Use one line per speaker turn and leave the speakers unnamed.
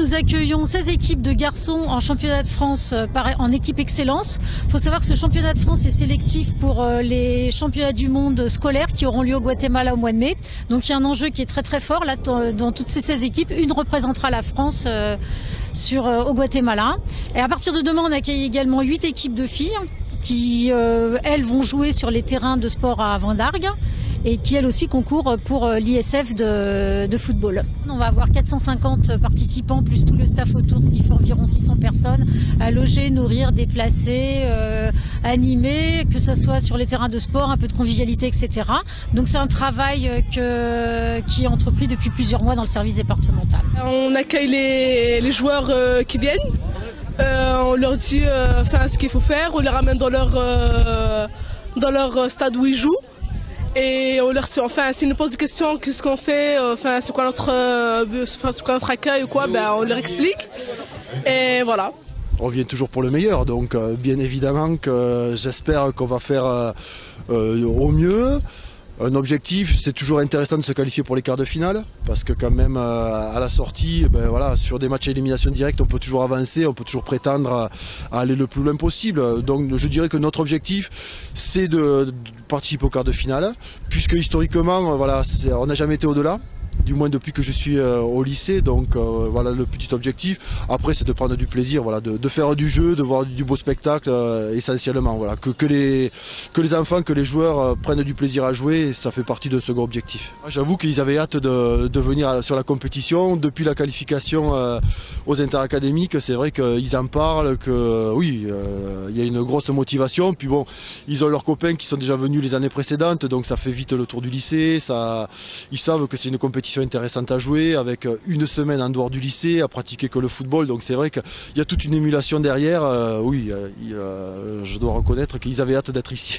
nous accueillons 16 équipes de garçons en championnat de France en équipe excellence. Il faut savoir que ce championnat de France est sélectif pour les championnats du monde scolaires qui auront lieu au Guatemala au mois de mai. Donc il y a un enjeu qui est très très fort. Là, dans toutes ces 16 équipes, une représentera la France au Guatemala. Et à partir de demain, on accueille également 8 équipes de filles qui, elles, vont jouer sur les terrains de sport à Vendargues et qui, elles aussi, concourent pour l'ISF de football. On va avoir 450 participants, plus tout le staff autour, ce qui fait environ 600 personnes, à loger, nourrir, déplacer, animer, que ce soit sur les terrains de sport, un peu de convivialité, etc. Donc c'est un travail qui est entrepris depuis plusieurs mois dans le service départemental.
On accueille les joueurs qui viennent. On leur dit ce qu'il faut faire, on les ramène dans leur stade où ils jouent et on leur s'ils nous posent des questions, qu'est-ce qu'on fait, c'est quoi notre accueil ou quoi, on leur explique et voilà.
On vient toujours pour le meilleur, donc bien évidemment que j'espère qu'on va faire au mieux. Un objectif, c'est toujours intéressant de se qualifier pour les quarts de finale, parce que quand même à la sortie, sur des matchs à élimination directe, on peut toujours avancer, on peut toujours prétendre à aller le plus loin possible. Donc je dirais que notre objectif, c'est de participer aux quarts de finale, puisque historiquement, on n'a jamais été au-delà. Du moins depuis que je suis au lycée, donc voilà le petit objectif. Après c'est de prendre du plaisir, de faire du jeu, de voir du beau spectacle essentiellement. Que les enfants, que les joueurs prennent du plaisir à jouer, ça fait partie de ce second objectif. J'avoue qu'ils avaient hâte de venir sur la compétition. Depuis la qualification aux interacadémiques, c'est vrai qu'ils en parlent, que oui, il y a une grosse motivation. Puis bon, ils ont leurs copains qui sont déjà venus les années précédentes, donc ça fait vite le tour du lycée. Ils savent que c'est une compétition intéressante à jouer, avec une semaine en dehors du lycée, à pratiquer que le football, donc c'est vrai qu'il y a toute une émulation derrière. Je dois reconnaître qu'ils avaient hâte d'être ici.